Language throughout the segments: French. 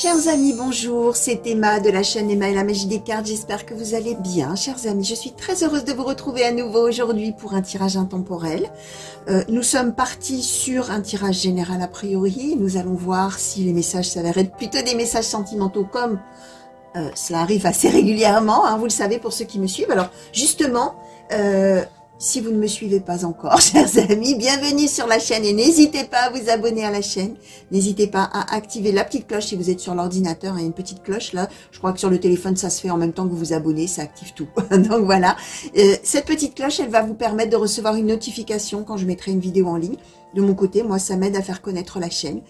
Chers amis, bonjour, c'est Emma de la chaîne Emma et la magie des cartes, j'espère que vous allez bien. Chers amis, je suis très heureuse de vous retrouver à nouveau aujourd'hui pour un tirage intemporel. Nous sommes partis sur un tirage général a priori, nous allons voir si les messages s'avèrent être plutôt des messages sentimentaux comme cela arrive assez régulièrement, hein, vous le savez pour ceux qui me suivent. Alors justement, si vous ne me suivez pas encore, chers amis, bienvenue sur la chaîne et n'hésitez pas à vous abonner à la chaîne. N'hésitez pas à activer la petite cloche si vous êtes sur l'ordinateur. Il y a une petite cloche là. Je crois que sur le téléphone, ça se fait en même temps que vous vous abonnez. Ça active tout. Donc voilà. Cette petite cloche, elle va vous permettre de recevoir une notification quand je mettrai une vidéo en ligne. De mon côté, moi, ça m'aide à faire connaître la chaîne.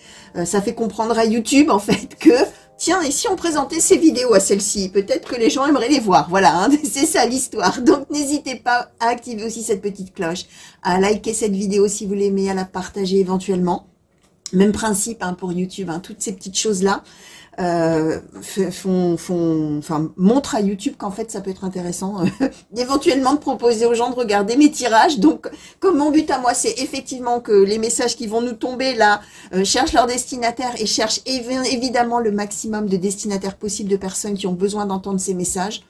Ça fait comprendre à YouTube, en fait, que... Tiens, et si on présentait ces vidéos à celle-ci, peut-être que les gens aimeraient les voir. Voilà, hein, c'est ça l'histoire. Donc, n'hésitez pas à activer aussi cette petite cloche, à liker cette vidéo si vous l'aimez, à la partager éventuellement. Même principe hein, pour YouTube, hein, toutes ces petites choses-là montrent à YouTube qu'en fait, ça peut être intéressant éventuellement de proposer aux gens de regarder mes tirages. Donc, comme mon but à moi, c'est effectivement que les messages qui vont nous tomber là cherchent leur destinataire et cherchent évidemment le maximum de destinataires possibles de personnes qui ont besoin d'entendre ces messages.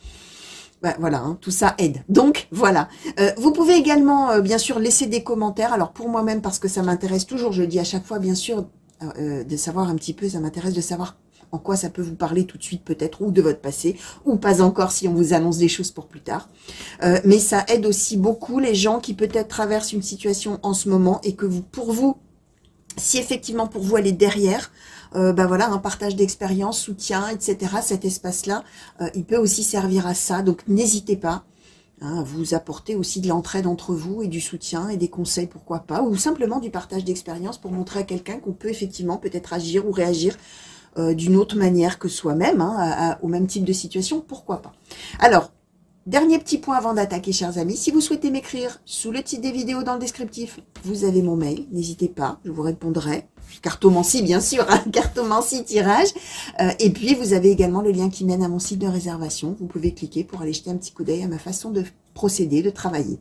Ben, voilà, hein, tout ça aide. Donc, voilà. Vous pouvez également, bien sûr, laisser des commentaires. Alors, pour moi-même, parce que ça m'intéresse toujours, je le dis à chaque fois, bien sûr, de savoir un petit peu, ça m'intéresse de savoir en quoi ça peut vous parler tout de suite, peut-être, ou de votre passé, ou pas encore si on vous annonce des choses pour plus tard. Mais ça aide aussi beaucoup les gens qui peut-être traversent une situation en ce moment et que vous, pour vous, si effectivement pour vous elle est derrière, ben voilà, un partage d'expérience, soutien, etc. Cet espace-là, il peut aussi servir à ça. Donc n'hésitez pas hein, à vous apporter aussi de l'entraide entre vous et du soutien et des conseils, pourquoi pas, ou simplement du partage d'expérience pour montrer à quelqu'un qu'on peut effectivement peut-être agir ou réagir d'une autre manière que soi-même, hein, au même type de situation, pourquoi pas. Alors, dernier petit point avant d'attaquer, chers amis, si vous souhaitez m'écrire sous le titre des vidéos dans le descriptif, vous avez mon mail, n'hésitez pas, je vous répondrai. Cartomancie, bien sûr, hein, cartomancie, tirage. Et puis, vous avez également le lien qui mène à mon site de réservation. Vous pouvez cliquer pour aller jeter un petit coup d'œil à ma façon de procéder, de travailler.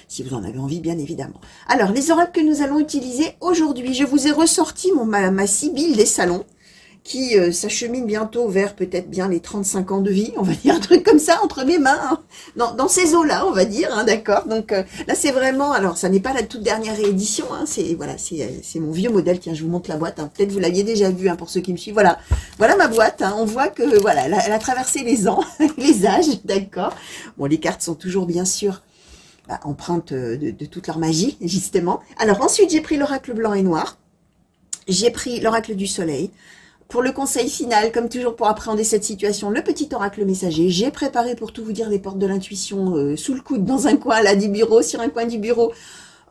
Si vous en avez envie, bien évidemment. Alors, les oracles que nous allons utiliser aujourd'hui, je vous ai ressorti ma Sibylle des salons, qui s'achemine bientôt vers peut-être bien les 35 ans de vie, on va dire un truc comme ça, entre mes mains, hein, dans ces eaux-là, on va dire, hein, d'accord. Donc là, c'est vraiment, alors ça n'est pas la toute dernière réédition, hein, c'est voilà, c'est mon vieux modèle, tiens, je vous montre la boîte, hein, peut-être vous l'aviez déjà vu, hein, pour ceux qui me suivent, voilà ma boîte, hein, on voit que, voilà, elle a traversé les ans, les âges, d'accord. Bon, les cartes sont toujours, bien sûr, empreintes de toute leur magie, justement. Alors ensuite, j'ai pris l'oracle blanc et noir, j'ai pris l'oracle du soleil. Pour le conseil final, comme toujours pour appréhender cette situation, le petit oracle messager. J'ai préparé pour tout vous dire les portes de l'intuition sous le coude, dans un coin là du bureau, sur un coin du bureau,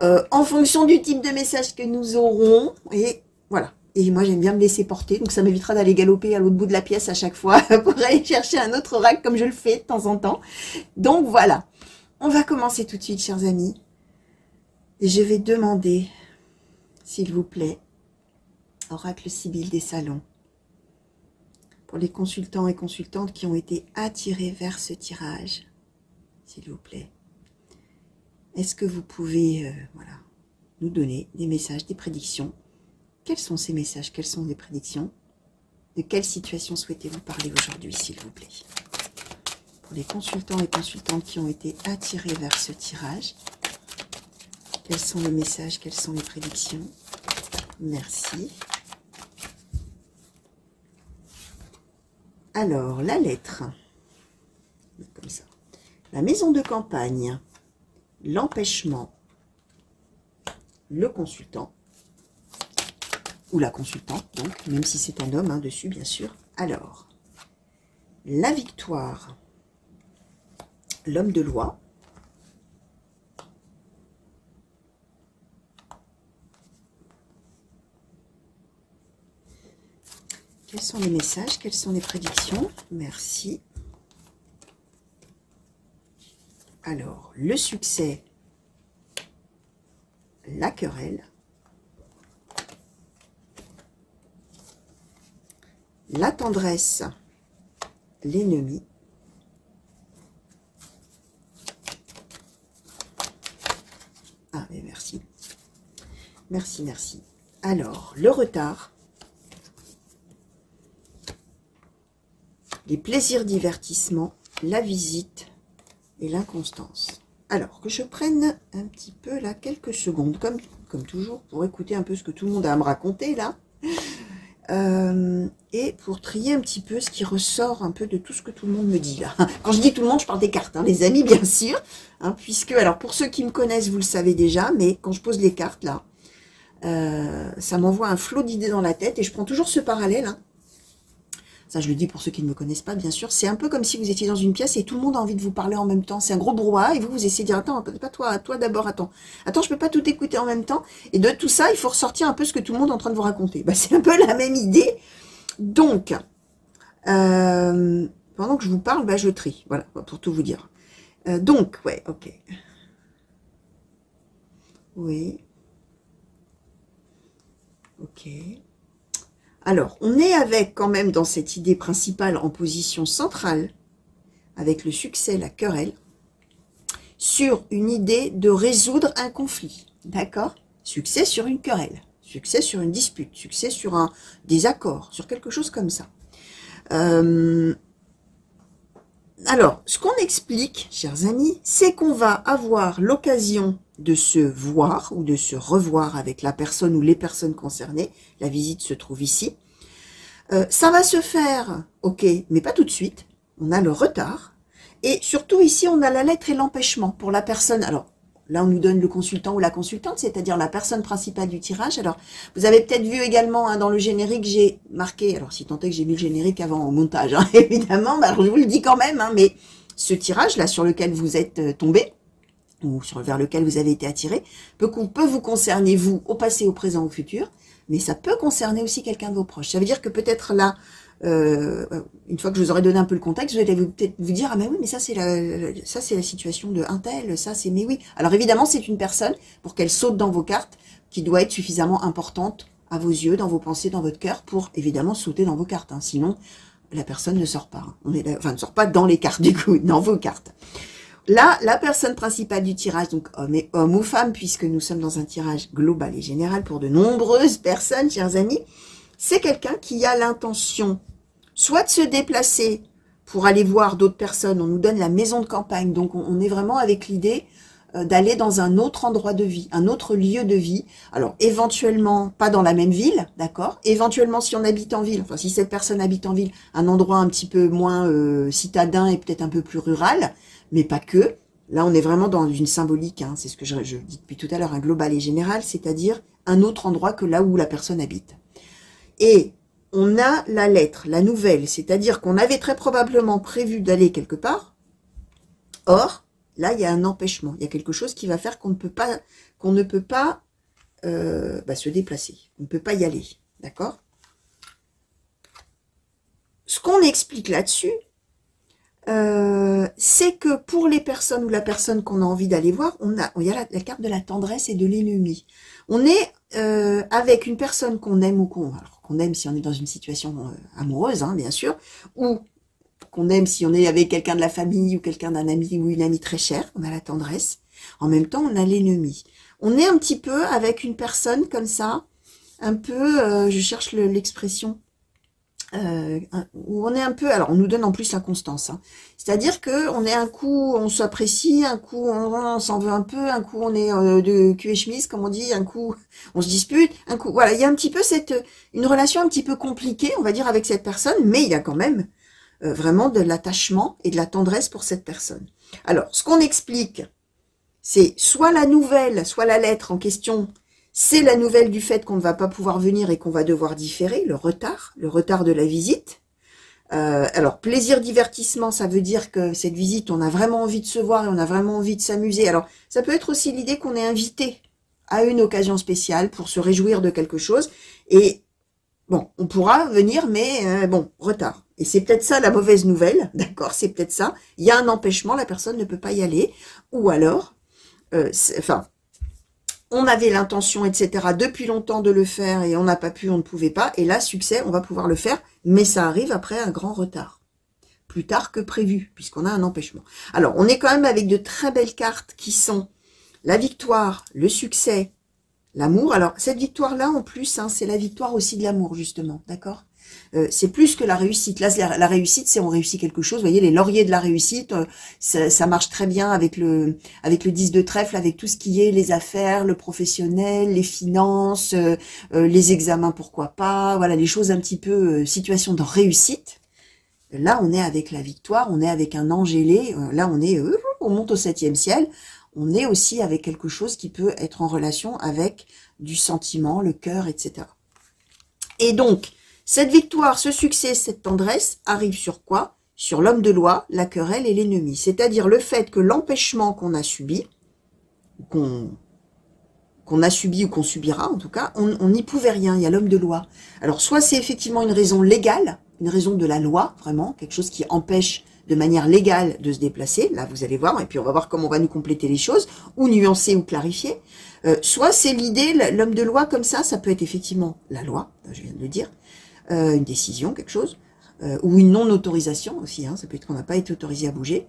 en fonction du type de message que nous aurons. Et voilà. Et moi, j'aime bien me laisser porter, donc ça m'évitera d'aller galoper à l'autre bout de la pièce à chaque fois pour aller chercher un autre oracle comme je le fais de temps en temps. Donc voilà. On va commencer tout de suite, chers amis. Et je vais demander, s'il vous plaît, oracle Sibylle des salons, pour les consultants et consultantes qui ont été attirés vers ce tirage, s'il vous plaît. Est-ce que vous pouvez voilà, nous donner des messages, des prédictions? Quels sont ces messages? Quelles sont les prédictions? De quelle situation souhaitez-vous parler aujourd'hui, s'il vous plaît? Pour les consultants et consultantes qui ont été attirés vers ce tirage, quels sont les messages? Quelles sont les prédictions? Merci. Alors, la lettre, comme ça, la maison de campagne, l'empêchement, le consultant, ou la consultante, donc, même si c'est un homme, hein, dessus, bien sûr. Alors, la victoire, l'homme de loi, quels sont les messages? Quelles sont les prédictions? Merci. Alors, le succès, la querelle, la tendresse, l'ennemi, ah, mais merci. Merci, merci. Alors, le retard, les plaisirs, divertissements, la visite et l'inconstance. Alors, que je prenne un petit peu, là, quelques secondes, comme toujours, pour écouter un peu ce que tout le monde a à me raconter, là. Et pour trier un petit peu ce qui ressort un peu de tout ce que tout le monde me dit, là. Quand je dis tout le monde, je parle des cartes, hein, les amis, bien sûr. Hein, puisque, alors, pour ceux qui me connaissent, vous le savez déjà, mais quand je pose les cartes, là, ça m'envoie un flot d'idées dans la tête, et je prends toujours ce parallèle, hein. Ça, je le dis pour ceux qui ne me connaissent pas, bien sûr. C'est un peu comme si vous étiez dans une pièce et tout le monde a envie de vous parler en même temps. C'est un gros brouhaha et vous essayez de dire, attends, pas toi d'abord, attends, je peux pas tout écouter en même temps. Et de tout ça, il faut ressortir un peu ce que tout le monde est en train de vous raconter. Bah, c'est un peu la même idée. Donc, pendant que je vous parle, bah, je trie. Voilà, pour tout vous dire. Donc, ouais, ok. Oui. Ok. Alors, on est avec quand même dans cette idée principale en position centrale, avec le succès, la querelle, sur une idée de résoudre un conflit, d'accord? Succès sur une querelle, succès sur une dispute, succès sur un désaccord, sur quelque chose comme ça. Alors, ce qu'on explique, chers amis, c'est qu'on va avoir l'occasion de se voir ou de se revoir avec la personne ou les personnes concernées. La visite se trouve ici. Ça va se faire, ok, mais pas tout de suite. On a le retard. Et surtout ici, on a la lettre et l'empêchement pour la personne. Alors, là, on nous donne le consultant ou la consultante, c'est-à-dire la personne principale du tirage. Alors, vous avez peut-être vu également hein, dans le générique, j'ai marqué, alors si tant est que j'ai mis le générique avant au montage, hein, évidemment, bah, alors je vous le dis quand même, hein, mais ce tirage-là sur lequel vous êtes tombé, ou vers lequel vous avez été attiré, peut vous concerner, vous, au passé, au présent, au futur, mais ça peut concerner aussi quelqu'un de vos proches. Ça veut dire que peut-être là, une fois que je vous aurai donné un peu le contexte, vous allez peut-être vous dire, ah mais oui, mais ça c'est la situation de un tel, ça c'est, mais oui. Alors évidemment, c'est une personne, pour qu'elle saute dans vos cartes, qui doit être suffisamment importante à vos yeux, dans vos pensées, dans votre cœur, pour évidemment sauter dans vos cartes. Hein. Sinon, la personne ne sort pas. Hein. Enfin, ne sort pas dans les cartes, du coup, dans vos cartes. Là, la personne principale du tirage, donc homme ou femme, puisque nous sommes dans un tirage global et général pour de nombreuses personnes, chers amis, c'est quelqu'un qui a l'intention soit de se déplacer pour aller voir d'autres personnes. On nous donne la maison de campagne, donc on est vraiment avec l'idée d'aller dans un autre endroit de vie, un autre lieu de vie. Alors, éventuellement, pas dans la même ville, d'accord? Éventuellement, si on habite en ville, enfin, si cette personne habite en ville, un endroit un petit peu moins citadin et peut-être un peu plus rural, mais pas que. Là, on est vraiment dans une symbolique, hein, c'est ce que je dis depuis tout à l'heure, un global et général, c'est-à-dire un autre endroit que là où la personne habite. Et on a la lettre, la nouvelle, c'est-à-dire qu'on avait très probablement prévu d'aller quelque part. Or, là, il y a un empêchement. Il y a quelque chose qui va faire qu'on ne peut pas, se déplacer. On ne peut pas y aller. D'accord? Ce qu'on explique là-dessus, c'est que pour les personnes ou la personne qu'on a envie d'aller voir, il y a la carte de la tendresse et de l'ennemi. On est avec une personne qu'on aime ou qu'on aime si on est dans une situation amoureuse, hein, bien sûr, ou qu'on aime si on est avec quelqu'un de la famille ou quelqu'un d'un ami ou une amie très chère, on a la tendresse. En même temps, on a l'ennemi. On est un petit peu avec une personne comme ça, un peu, je cherche l'expression, où on est un peu, alors on nous donne en plus l'inconstance, hein. C'est-à-dire que on est un coup, on s'apprécie, un coup on s'en veut un peu, un coup on est de cul et chemise, comme on dit, un coup on se dispute, un coup, voilà, il y a un petit peu une relation un petit peu compliquée, on va dire, avec cette personne, mais il y a quand même vraiment de l'attachement et de la tendresse pour cette personne. Alors, ce qu'on explique, c'est soit la nouvelle, soit la lettre en question, c'est la nouvelle du fait qu'on ne va pas pouvoir venir et qu'on va devoir différer, le retard de la visite. Alors, plaisir, divertissement, ça veut dire que cette visite, on a vraiment envie de se voir et on a vraiment envie de s'amuser. Alors, ça peut être aussi l'idée qu'on est invité à une occasion spéciale pour se réjouir de quelque chose. Et bon, on pourra venir, mais bon, retard. Et c'est peut-être ça la mauvaise nouvelle, d'accord, c'est peut-être ça. Il y a un empêchement, la personne ne peut pas y aller. Ou alors, on avait l'intention, etc., depuis longtemps de le faire et on n'a pas pu, on ne pouvait pas. Et là, succès, on va pouvoir le faire, mais ça arrive après un grand retard. Plus tard que prévu, puisqu'on a un empêchement. Alors, on est quand même avec de très belles cartes qui sont la victoire, le succès, l'amour. Alors, cette victoire-là, en plus, hein, c'est la victoire aussi de l'amour, justement, d'accord? C'est plus que la réussite. Là, la réussite, c'est on réussit quelque chose. Vous voyez, les lauriers de la réussite, ça marche très bien avec le 10 de trèfle, avec tout ce qui est les affaires, le professionnel, les finances, les examens, pourquoi pas. Voilà, les choses un petit peu situation de réussite. Là, on est avec la victoire, on est avec un ange ailé. Là, on monte au 7e ciel. On est aussi avec quelque chose qui peut être en relation avec du sentiment, le cœur, etc. Et donc, cette victoire, ce succès, cette tendresse arrive sur quoi? Sur l'homme de loi, la querelle et l'ennemi. C'est-à-dire le fait que l'empêchement qu'on a subi, qu'on a subi ou qu'on subira en tout cas, on n'y pouvait rien, il y a l'homme de loi. Alors soit c'est effectivement une raison légale, une raison de la loi, vraiment, quelque chose qui empêche de manière légale de se déplacer, là vous allez voir, et puis on va voir comment on va nous compléter les choses, ou nuancer ou clarifier. Soit c'est l'idée, l'homme de loi comme ça peut être effectivement la loi, je viens de le dire, une décision, quelque chose, ou une non-autorisation aussi, hein, ça peut être qu'on n'a pas été autorisé à bouger.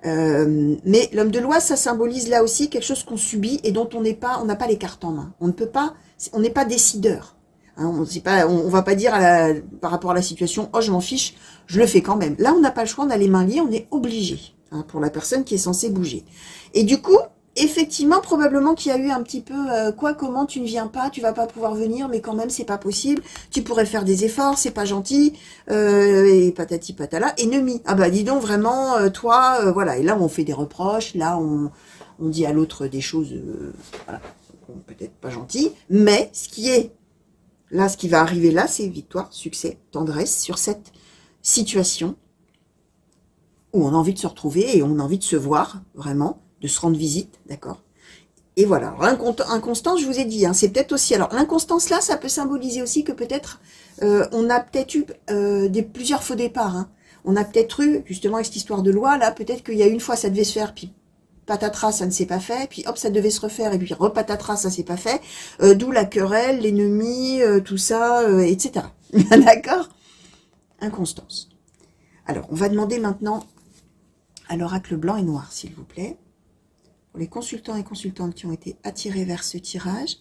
Mais l'homme de loi, ça symbolise là aussi quelque chose qu'on subit et dont on n'a pas les cartes en main. On ne peut pas, on n'est pas décideur. Hein, on va pas dire par rapport à la situation, oh je m'en fiche, je le fais quand même. Là, on n'a pas le choix, on a les mains liées, on est obligé, hein, pour la personne qui est censée bouger. Et du coup, effectivement, probablement qu'il y a eu un petit peu comment tu ne viens pas, tu vas pas pouvoir venir, mais quand même c'est pas possible. Tu pourrais faire des efforts, c'est pas gentil, et patati patala, ennemi. Ah bah dis donc vraiment, toi, voilà. Et là on fait des reproches, là on dit à l'autre des choses, voilà, peut-être pas gentilles, mais ce qui va arriver là, c'est victoire, succès, tendresse sur cette situation où on a envie de se retrouver et on a envie de se voir vraiment, de se rendre visite, d'accord. Et voilà, inconstance, je vous ai dit, hein, c'est peut-être aussi, alors l'inconstance là, ça peut symboliser aussi que peut-être on a peut-être eu plusieurs faux départs, hein. On a peut-être eu, justement avec cette histoire de loi, là, peut-être qu'il y a une fois ça devait se faire, puis patatras, ça ne s'est pas fait, puis hop, ça devait se refaire, et puis repatatras, ça s'est pas fait, d'où la querelle, l'ennemi, tout ça, etc. D'accord? Inconstance. Alors, on va demander maintenant à l'oracle blanc et noir, s'il vous plaît, pour les consultants et consultantes qui ont été attirés vers ce tirage,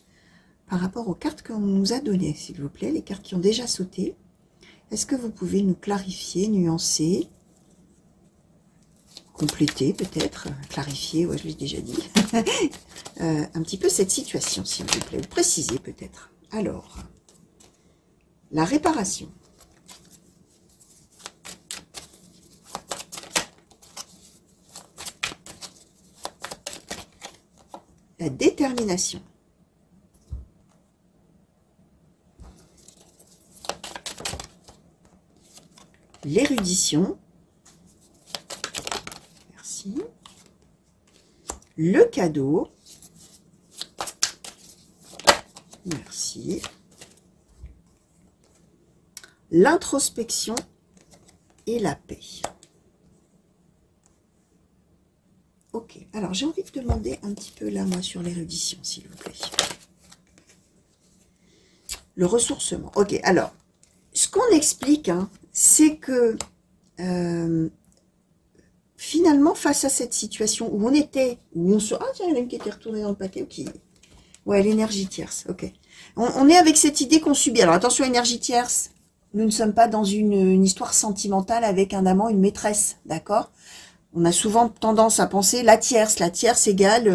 par rapport aux cartes qu'on nous a données, s'il vous plaît, les cartes qui ont déjà sauté. Est-ce que vous pouvez nous clarifier, nuancer, compléter peut-être, clarifier, ouais, je l'ai déjà dit, un petit peu cette situation, s'il vous plaît, ou préciser peut-être. Alors, la réparation. La détermination. L'érudition. Merci. Le cadeau. Merci. L'introspection et la paix. Ok, alors j'ai envie de demander un petit peu là, moi, sur l'érudition, s'il vous plaît. Le ressourcement. Ok, alors, ce qu'on explique, hein, c'est que finalement, face à cette situation où on était, où on se... Ah, tiens, il y en a une qui était retournée dans le pâté, ok. Ouais, l'énergie tierce, ok. On est avec cette idée qu'on subit. Alors, attention, énergie tierce, nous ne sommes pas dans une histoire sentimentale avec un amant, une maîtresse, d'accord? On a souvent tendance à penser la tierce égale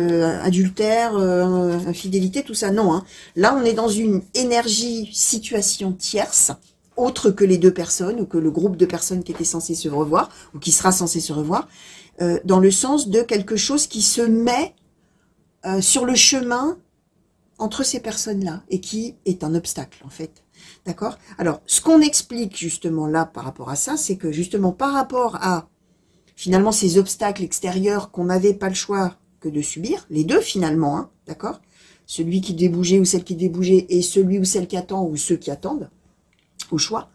adultère, infidélité, tout ça. Non, hein. Là, on est dans une énergie, situation tierce, autre que les deux personnes ou que le groupe de personnes qui était censé se revoir ou qui sera censé se revoir, dans le sens de quelque chose qui se met sur le chemin entre ces personnes-là et qui est un obstacle, en fait. D'accord? Alors, ce qu'on explique justement là par rapport à ça, c'est que justement par rapport à finalement ces obstacles extérieurs qu'on n'avait pas le choix que de subir, les deux finalement, hein, d'accord? Celui qui devait bouger ou celle qui devait bouger et celui ou celle qui attend ou ceux qui attendent, au choix.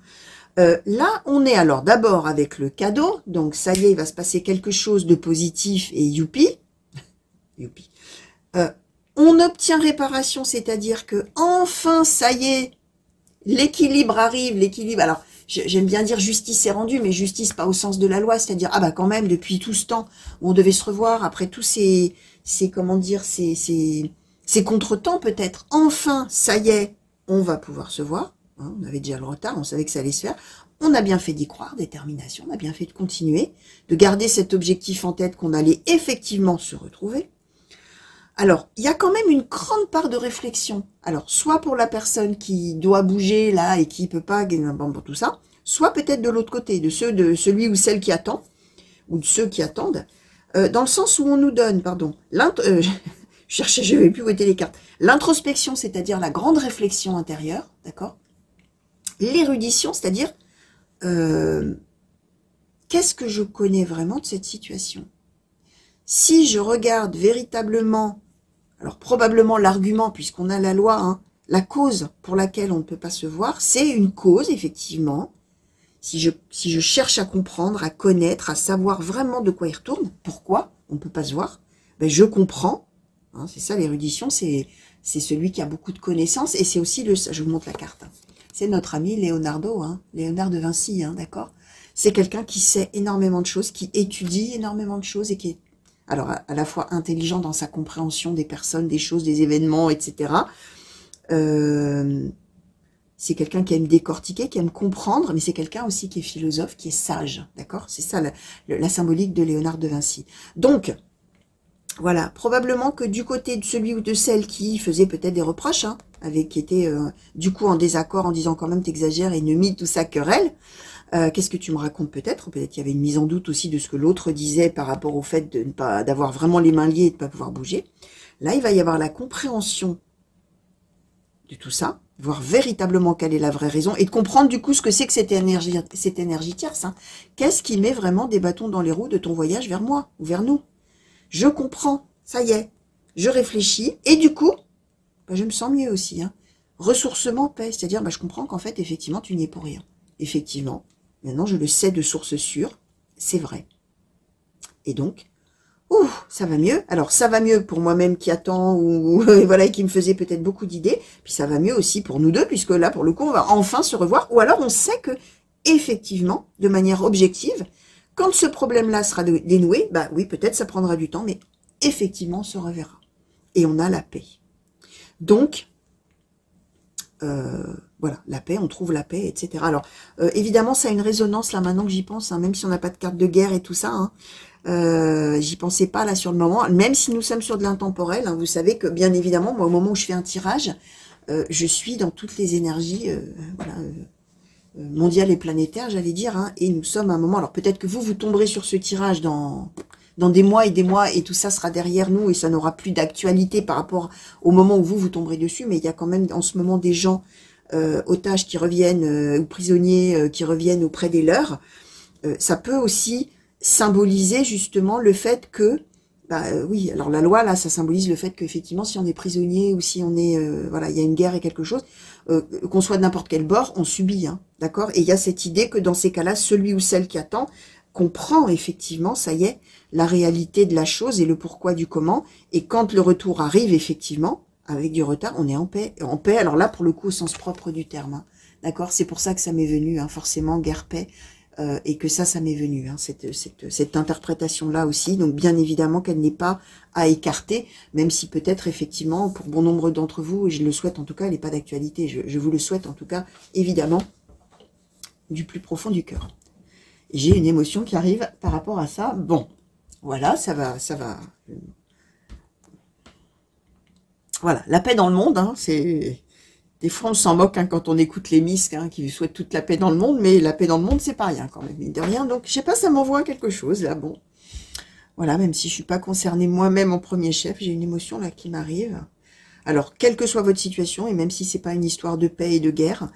Là, on est alors d'abord avec le cadeau, donc ça y est, il va se passer quelque chose de positif et youpi, youpi. On obtient réparation, c'est-à-dire que enfin, ça y est, l'équilibre arrive, l'équilibre, alors j'aime bien dire justice est rendue, mais justice pas au sens de la loi, c'est-à-dire, ah bah quand même, depuis tout ce temps où on devait se revoir, après tous ces comment dire, ces contretemps peut-être, enfin, ça y est, on va pouvoir se voir, hein, on avait déjà le retard, on savait que ça allait se faire. On a bien fait d'y croire, détermination, on a bien fait de continuer, de garder cet objectif en tête qu'on allait effectivement se retrouver. Alors, il y a quand même une grande part de réflexion. Alors, soit pour la personne qui doit bouger là et qui peut pas, pour tout ça, soit peut-être de l'autre côté, de celui ou celle qui attend, ou de ceux qui attendent, dans le sens où on nous donne, pardon, je vais plus où étaient les cartes. L'introspection, c'est-à-dire la grande réflexion intérieure, d'accord? L'érudition, c'est-à-dire qu'est-ce que je connais vraiment de cette situation? Si je regarde véritablement, alors probablement l'argument, puisqu'on a la loi, hein, la cause pour laquelle on ne peut pas se voir, c'est une cause, effectivement. Si je cherche à comprendre, à connaître, à savoir vraiment de quoi il retourne, pourquoi on ne peut pas se voir, ben je comprends. Hein, c'est ça l'érudition, c'est celui qui a beaucoup de connaissances, et c'est aussi je vous montre la carte. Hein. C'est notre ami Leonardo, hein, Léonard de Vinci, hein, d'accord? C'est quelqu'un qui sait énormément de choses, qui étudie énormément de choses et qui est alors à la fois intelligent dans sa compréhension des personnes, des choses, des événements, etc. C'est quelqu'un qui aime décortiquer, qui aime comprendre, mais c'est quelqu'un aussi qui est philosophe, qui est sage, d'accord? C'est ça la symbolique de Léonard de Vinci. Donc, voilà, probablement que du côté de celui ou de celle qui faisait peut-être des reproches, hein, qui était du coup en désaccord, en disant quand même t'exagères, ennemi, tout ça, querelle, qu'est-ce que tu me racontes peut-être qu'il y avait une mise en doute aussi de ce que l'autre disait par rapport au fait de ne pas d'avoir vraiment les mains liées et de ne pas pouvoir bouger. Là, il va y avoir la compréhension de tout ça, voir véritablement quelle est la vraie raison et de comprendre du coup ce que c'est que cette énergie tierce. Hein. Qu'est-ce qui met vraiment des bâtons dans les roues de ton voyage vers moi ou vers nous? Je comprends, ça y est, je réfléchis et du coup, bah, je me sens mieux aussi. Hein. Ressourcement, paix, c'est-à-dire bah, je comprends qu'en fait, effectivement, tu n'y es pour rien. Effectivement, maintenant je le sais de source sûre, c'est vrai. Et donc, ça va mieux. Alors ça va mieux pour moi-même qui attend ou voilà qui me faisait peut-être beaucoup d'idées. Puis ça va mieux aussi pour nous deux puisque là pour le coup on va enfin se revoir. Ou alors on sait que effectivement, de manière objective, quand ce problème-là sera dénoué, bah oui peut-être ça prendra du temps, mais effectivement on se reverra et on a la paix. Donc voilà, la paix, on trouve la paix, etc. Alors, évidemment, ça a une résonance, là, maintenant que j'y pense, hein, même si on n'a pas de carte de guerre et tout ça, hein, j'y pensais pas, là, sur le moment, même si nous sommes sur de l'intemporel, hein, vous savez que, bien évidemment, moi, au moment où je fais un tirage, je suis dans toutes les énergies, voilà, mondiales et planétaires, j'allais dire, hein, et nous sommes à un moment, alors peut-être que vous tomberez sur ce tirage dans des mois, et tout ça sera derrière nous, et ça n'aura plus d'actualité par rapport au moment où vous tomberez dessus, mais il y a quand même en ce moment des gens otages qui reviennent, ou prisonniers qui reviennent auprès des leurs. Ça peut aussi symboliser justement le fait que, oui, alors la loi, là, ça symbolise le fait qu'effectivement, si on est prisonnier, ou si on est, voilà, il y a une guerre et quelque chose, qu'on soit de n'importe quel bord, on subit, hein, d'accord? Et il y a cette idée que dans ces cas-là, celui ou celle qui attend comprend effectivement, ça y est, la réalité de la chose et le pourquoi du comment. Et quand le retour arrive, effectivement, avec du retard, on est en paix. En paix, alors là, pour le coup, au sens propre du terme. Hein, d'accord? C'est pour ça que ça m'est venu, hein, forcément, guerre-paix, et que ça m'est venu, hein, cette interprétation-là aussi. Donc, bien évidemment qu'elle n'est pas à écarter, même si peut-être, effectivement, pour bon nombre d'entre vous, et je le souhaite en tout cas, elle n'est pas d'actualité. Je vous le souhaite en tout cas, évidemment, du plus profond du cœur. J'ai une émotion qui arrive par rapport à ça. Bon, voilà, ça va. Voilà, la paix dans le monde, hein, c'est... Des fois, on s'en moque hein, quand on écoute les misques hein, qui souhaitent toute la paix dans le monde, mais la paix dans le monde, c'est pas rien quand même, mine de rien. Donc, je sais pas, ça m'envoie quelque chose, là, bon. Voilà, même si je suis pas concernée moi-même en premier chef, j'ai une émotion là qui m'arrive. Alors, quelle que soit votre situation, et même si c'est pas une histoire de paix et de guerre,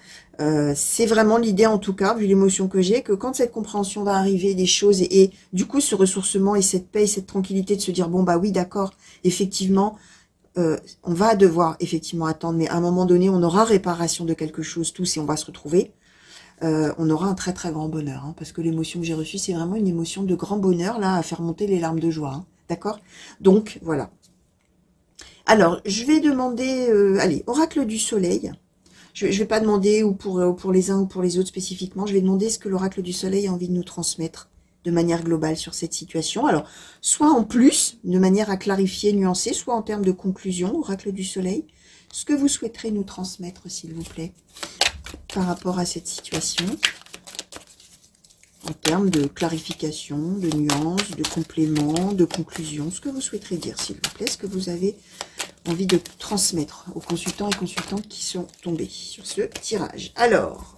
c'est vraiment l'idée, en tout cas, vu l'émotion que j'ai, que quand cette compréhension va arriver des choses, et du coup, ce ressourcement et cette paix et cette tranquillité de se dire, bon, bah oui, d'accord, effectivement, on va devoir effectivement attendre, mais à un moment donné, on aura réparation de quelque chose tous et on va se retrouver. On aura un très très grand bonheur, hein, parce que l'émotion que j'ai reçue, c'est vraiment une émotion de grand bonheur, là, à faire monter les larmes de joie. Hein, d'accord? Donc, voilà. Alors, je vais demander, allez, oracle du soleil. Je vais pas demander ou pour les uns ou pour les autres spécifiquement, je vais demander ce que l'oracle du soleil a envie de nous transmettre de manière globale sur cette situation. Alors, soit en plus, de manière à clarifier, nuancer, soit en termes de conclusion, oracle du soleil, ce que vous souhaiterez nous transmettre, s'il vous plaît. par rapport à cette situation, en termes de clarification, de nuances, de compléments, de conclusions, ce que vous souhaiterez dire, s'il vous plaît, ce que vous avez envie de transmettre aux consultants et consultantes qui sont tombés sur ce tirage. Alors,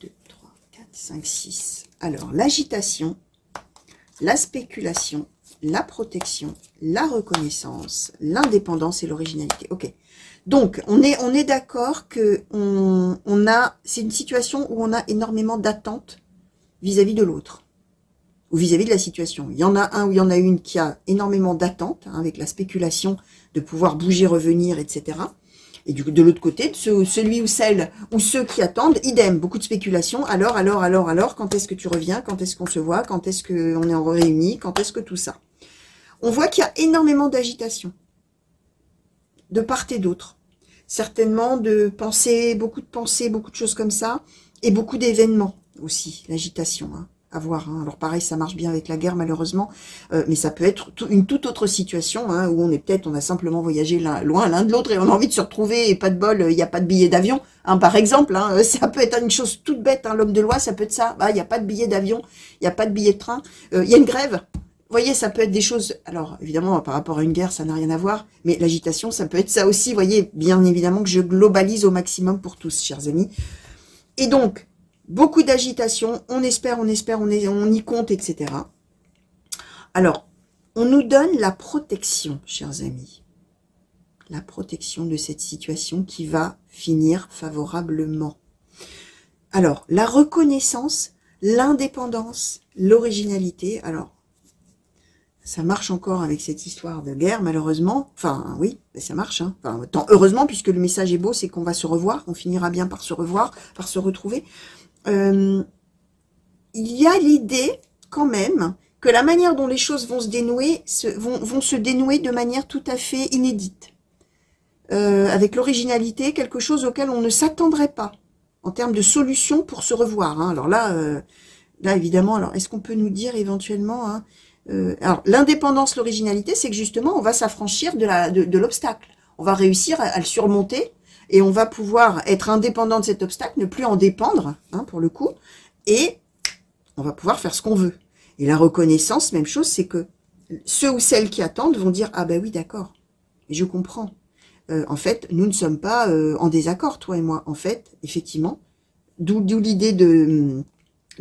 2, 3, 4, 5, 6. Alors, l'agitation, la spéculation, la protection, la reconnaissance, l'indépendance et l'originalité. Ok. Donc, on est d'accord que c'est une situation où on a énormément d'attentes vis-à-vis de l'autre, ou vis-à-vis de la situation. Il y en a un ou il y en a une qui a énormément d'attentes, hein, avec la spéculation de pouvoir bouger, revenir, etc. Et de l'autre côté, celui ou celle, ou ceux qui attendent, idem, beaucoup de spéculation. Alors, quand est-ce que tu reviens? Quand est-ce qu'on se voit? Quand est-ce qu'on est en réunis? Quand est-ce que tout ça? On voit qu'il y a énormément d'agitation, de part et d'autre. Certainement de pensées, beaucoup de choses comme ça, et beaucoup d'événements aussi, l'agitation, hein, à voir. Hein. Alors pareil, ça marche bien avec la guerre malheureusement, mais ça peut être une toute autre situation, hein, où on a simplement voyagé loin l'un de l'autre et on a envie de se retrouver et pas de bol, il n'y a pas de billet d'avion, hein, par exemple. Hein, ça peut être une chose toute bête, hein, l'homme de loi, ça peut être ça. Il n'y a pas de billet d'avion, il n'y a pas de billet de train, il y a une grève. Vous voyez, ça peut être des choses, alors évidemment par rapport à une guerre ça n'a rien à voir, mais l'agitation ça peut être ça aussi, vous voyez, bien évidemment que je globalise au maximum pour tous, chers amis. Et donc, beaucoup d'agitation, on espère, on y compte, etc. Alors, on nous donne la protection, chers amis, la protection de cette situation qui va finir favorablement. Alors, la reconnaissance, l'indépendance, l'originalité, alors, ça marche encore avec cette histoire de guerre, malheureusement. Enfin, oui, ça marche. Hein. Enfin, tant heureusement, puisque le message est beau, c'est qu'on va se revoir. On finira bien par se revoir, par se retrouver. Il y a l'idée, quand même, que la manière dont les choses vont se dénouer, vont se dénouer de manière tout à fait inédite. Avec l'originalité, quelque chose auquel on ne s'attendrait pas, en termes de solution pour se revoir. Hein. Alors là, évidemment, alors est-ce qu'on peut nous dire éventuellement... Hein, alors, l'indépendance, l'originalité, c'est que justement, on va s'affranchir de l'obstacle. On va réussir à le surmonter et on va pouvoir être indépendant de cet obstacle, ne plus en dépendre, hein, pour le coup, et on va pouvoir faire ce qu'on veut. Et la reconnaissance, même chose, c'est que ceux ou celles qui attendent vont dire « Ah ben oui, d'accord, je comprends. En fait, nous ne sommes pas en désaccord, toi et moi. En fait, effectivement, d'où l'idée de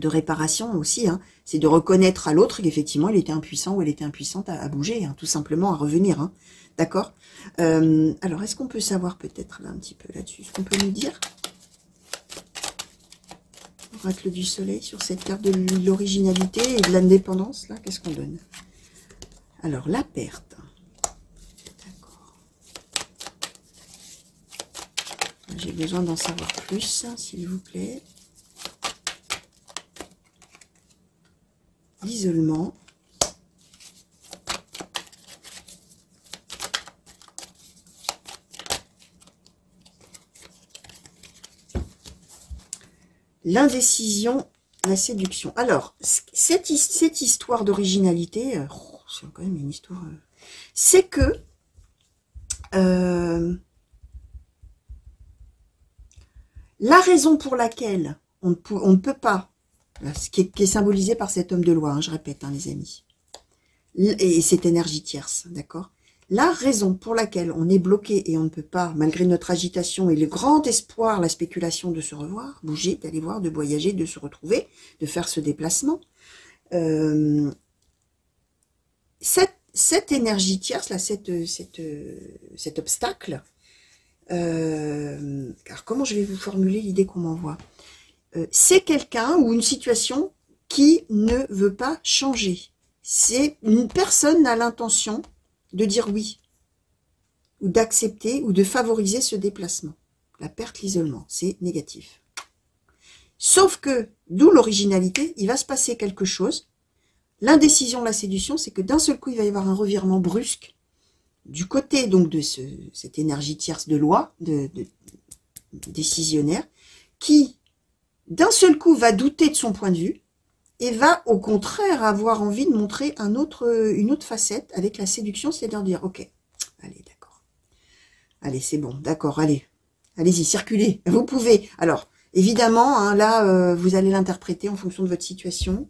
réparation aussi, hein, c'est de reconnaître à l'autre qu'effectivement il était impuissant ou elle était impuissante à bouger, hein, tout simplement à revenir, hein, d'accord. Alors est-ce qu'on peut savoir peut-être là un petit peu là-dessus, ce qu'on peut nous dire, oracle du soleil, sur cette carte de l'originalité et de l'indépendance, là, qu'est-ce qu'on donne? Alors la perte, d'accord, j'ai besoin d'en savoir plus, hein, s'il vous plaît. L'isolement, l'indécision, la séduction. Alors, cette histoire d'originalité, c'est quand même une histoire, c'est que la raison pour laquelle on ne peut pas, ce qui est symbolisé par cet homme de loi, hein, je répète, hein, les amis, et cette énergie tierce, d'accord. La raison pour laquelle on est bloqué et on ne peut pas, malgré notre agitation et le grand espoir, la spéculation de se revoir, bouger, d'aller voir, de voyager, de se retrouver, de faire ce déplacement, cette énergie tierce, là, cet obstacle, alors comment je vais vous formuler l'idée qu'on m'envoie, c'est quelqu'un ou une situation qui ne veut pas changer. C'est une personne à l'intention de dire oui, ou d'accepter, ou de favoriser ce déplacement. La perte, l'isolement, c'est négatif. Sauf que, d'où l'originalité, il va se passer quelque chose. L'indécision, la séduction, c'est que d'un seul coup, il va y avoir un revirement brusque du côté donc de cette énergie tierce de loi, de décisionnaire, qui d'un seul coup va douter de son point de vue et va au contraire avoir envie de montrer une autre facette avec la séduction, c'est-à-dire dire ok, allez d'accord, allez c'est bon, d'accord, allez, Allez-y, circulez, vous pouvez. Alors, évidemment, hein, là, vous allez l'interpréter en fonction de votre situation.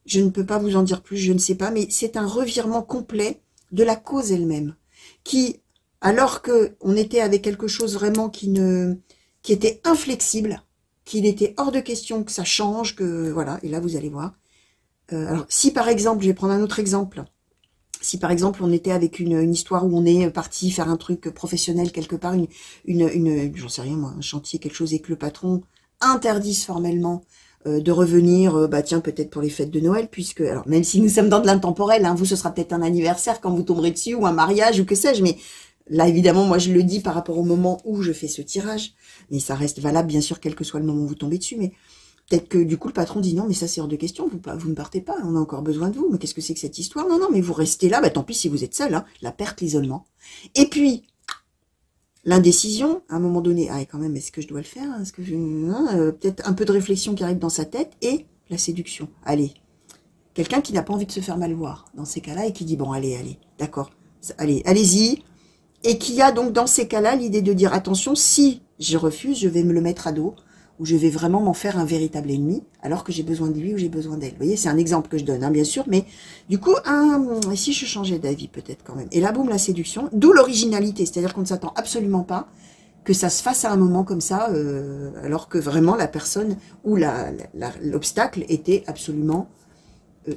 Je ne peux pas vous en dire plus, je ne sais pas, mais c'est un revirement complet de la cause elle-même, qui, alors que on était avec quelque chose vraiment qui était inflexible, qu'il était hors de question que ça change, que voilà, et là vous allez voir. Alors, si par exemple, je vais prendre un autre exemple, si par exemple on était avec une histoire où on est parti faire un truc professionnel quelque part, j'en sais rien moi, un chantier, quelque chose, et que le patron interdise formellement de revenir, bah tiens, peut-être pour les fêtes de Noël, puisque, alors même si nous sommes dans de l'intemporel, hein, vous ce sera peut-être un anniversaire quand vous tomberez dessus, ou un mariage, ou que sais-je, mais là évidemment moi je le dis par rapport au moment où je fais ce tirage, mais ça reste valable bien sûr quel que soit le moment où vous tombez dessus, mais peut-être que du coup le patron dit non mais ça c'est hors de question, vous ne partez pas, on a encore besoin de vous, mais qu'est-ce que c'est que cette histoire? Non, non, mais vous restez là, bah tant pis si vous êtes seul, hein, la perte, l'isolement. Et puis, l'indécision, à un moment donné, ah quand même, est-ce que je dois le faire? Est-ce que peut-être un peu de réflexion qui arrive dans sa tête, et la séduction. Allez, quelqu'un qui n'a pas envie de se faire mal voir dans ces cas-là, et qui dit bon allez, d'accord, allez, allez-y, et qui a donc dans ces cas-là l'idée de dire attention, si je refuse, je vais me le mettre à dos, où je vais vraiment m'en faire un véritable ennemi, alors que j'ai besoin de lui ou j'ai besoin d'elle. Vous voyez, c'est un exemple que je donne, hein, bien sûr, mais du coup, si je changeais d'avis peut-être quand même. Et là, boum, la séduction, d'où l'originalité, c'est-à-dire qu'on ne s'attend absolument pas que ça se fasse à un moment comme ça, alors que vraiment la personne ou l'obstacle était absolument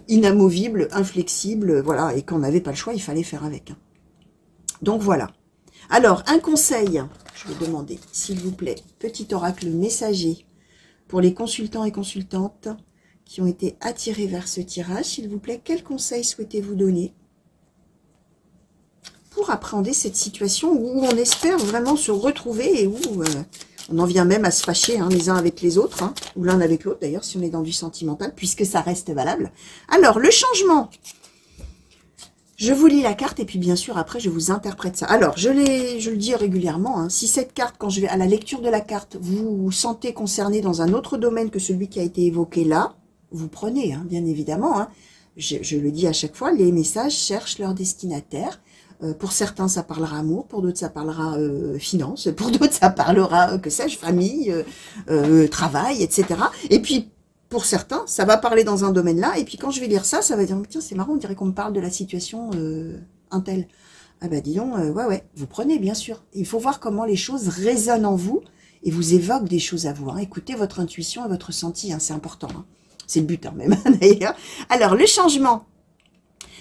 inamovible, inflexible, voilà, et qu'on n'avait pas le choix, il fallait faire avec. Hein. Donc voilà. Alors, un conseil, je vais demander, s'il vous plaît, petit oracle messager pour les consultants et consultantes qui ont été attirés vers ce tirage, s'il vous plaît, quel conseil souhaitez-vous donner pour appréhender cette situation où on espère vraiment se retrouver et où on en vient même à se fâcher hein, les uns avec les autres, hein, ou l'un avec l'autre d'ailleurs, si on est dans du sentimental, puisque ça reste valable. Alors, le changement. Je vous lis la carte et puis bien sûr après je vous interprète ça. Alors je le dis régulièrement, hein, si cette carte, quand je vais à la lecture de la carte, vous vous sentez concerné dans un autre domaine que celui qui a été évoqué là, vous prenez, hein, bien évidemment. Hein. Je le dis à chaque fois, les messages cherchent leur destinataire. Pour certains ça parlera amour, pour d'autres ça parlera finance, pour d'autres ça parlera, que sais-je, famille, travail, etc. Et puis pour certains, ça va parler dans un domaine-là, et puis quand je vais lire ça, ça va dire, tiens, c'est marrant, on dirait qu'on me parle de la situation un tel. Ah bah dis donc, ouais, vous prenez, bien sûr. Il faut voir comment les choses résonnent en vous, et vous évoquent des choses à vous. Hein. Écoutez votre intuition et votre ressenti, hein, c'est important. Hein. C'est le but, hein, même, d'ailleurs. Alors, le changement.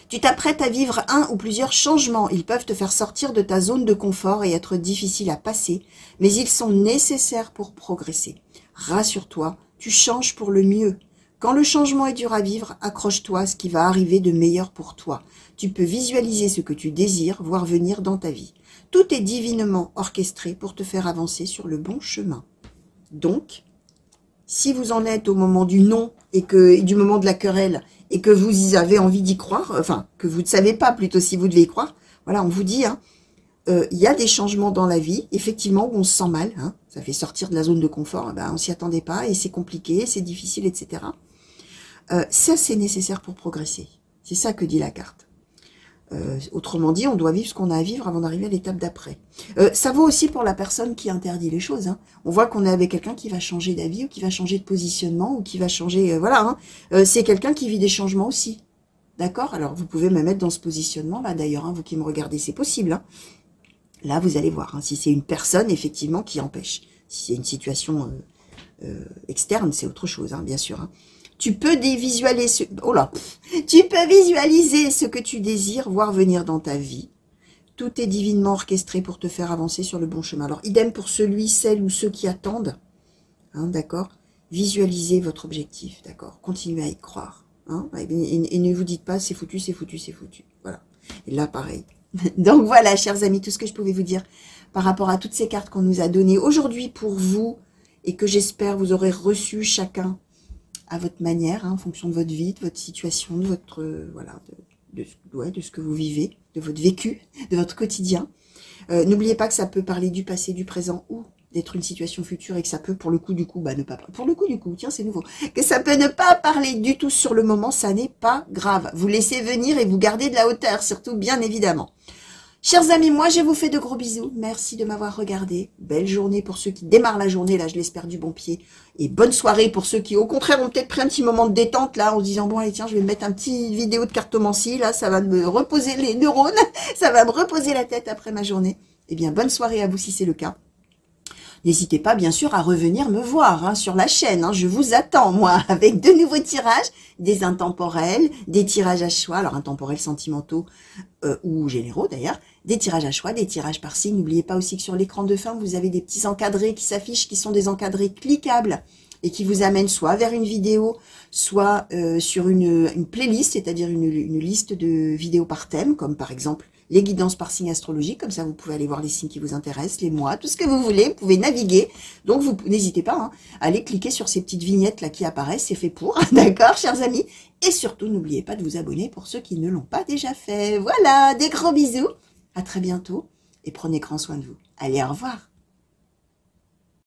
Tu t'apprêtes à vivre un ou plusieurs changements. Ils peuvent te faire sortir de ta zone de confort et être difficiles à passer, mais ils sont nécessaires pour progresser. Rassure-toi, tu changes pour le mieux. Quand le changement est dur à vivre, accroche-toi à ce qui va arriver de meilleur pour toi. Tu peux visualiser ce que tu désires voir venir dans ta vie. Tout est divinement orchestré pour te faire avancer sur le bon chemin. Donc, si vous en êtes au moment du non et du moment de la querelle et que vous avez envie d'y croire, enfin, que vous ne savez pas plutôt si vous devez y croire, voilà, on vous dit, hein, y a des changements dans la vie, effectivement, où on se sent mal, hein, ça fait sortir de la zone de confort, ben, on s'y attendait pas, et c'est compliqué, c'est difficile, etc. Ça, c'est nécessaire pour progresser. C'est ça que dit la carte. Autrement dit, on doit vivre ce qu'on a à vivre avant d'arriver à l'étape d'après. Ça vaut aussi pour la personne qui interdit les choses. Hein. On voit qu'on est avec quelqu'un qui va changer d'avis, ou qui va changer de positionnement, ou qui va changer... voilà, hein. C'est quelqu'un qui vit des changements aussi. D'accord? Alors, vous pouvez me mettre dans ce positionnement-là, d'ailleurs, hein, vous qui me regardez, c'est possible, hein. Là, vous allez voir, hein, si c'est une personne, effectivement, qui empêche. Si c'est une situation externe, c'est autre chose, hein, bien sûr. Hein. Tu peux visualiser ce que tu désires voir venir dans ta vie. Tout est divinement orchestré pour te faire avancer sur le bon chemin. Alors, idem pour celui, celle ou ceux qui attendent. Hein, d'accord? Visualisez votre objectif, d'accord? Continuez à y croire. Hein, et ne vous dites pas, c'est foutu, c'est foutu, c'est foutu. Voilà. Et là, pareil. Donc voilà, chers amis, tout ce que je pouvais vous dire par rapport à toutes ces cartes qu'on nous a données aujourd'hui pour vous et que j'espère vous aurez reçu chacun à votre manière, hein, en fonction de votre vie, de votre situation, de votre voilà, de ce que vous vivez, de votre vécu, de votre quotidien. N'oubliez pas que ça peut parler du passé, du présent ou d'être une situation future et que ça peut, pour le coup, du coup, bah, ne pas... Pour le coup, du coup, tiens, c'est nouveau. Que ça peut ne pas parler du tout sur le moment, ça n'est pas grave. Vous laissez venir et vous gardez de la hauteur, surtout, bien évidemment. Chers amis, moi je vous fais de gros bisous. Merci de m'avoir regardé. Belle journée pour ceux qui démarrent la journée, là je l'espère du bon pied. Et bonne soirée pour ceux qui au contraire ont peut-être pris un petit moment de détente là en se disant bon allez tiens je vais me mettre un petit vidéo de cartomancie là, ça va me reposer les neurones, ça va me reposer la tête après ma journée. Eh bien bonne soirée à vous si c'est le cas. N'hésitez pas, bien sûr, à revenir me voir hein, sur la chaîne. Hein. Je vous attends, moi, avec de nouveaux tirages, des intemporels, des tirages à choix, alors intemporels sentimentaux ou généraux d'ailleurs, des tirages à choix, des tirages par signe. N'oubliez pas aussi que sur l'écran de fin, vous avez des petits encadrés qui s'affichent, qui sont des encadrés cliquables et qui vous amènent soit vers une vidéo, soit sur une playlist, c'est-à-dire une liste de vidéos par thème, comme par exemple les guidances par signe astrologique, comme ça vous pouvez aller voir les signes qui vous intéressent, les mois, tout ce que vous voulez, vous pouvez naviguer. Donc vous n'hésitez pas hein, à aller cliquer sur ces petites vignettes là qui apparaissent, c'est fait pour, d'accord chers amis. Et surtout n'oubliez pas de vous abonner pour ceux qui ne l'ont pas déjà fait. Voilà, des gros bisous, à très bientôt et prenez grand soin de vous. Allez, au revoir.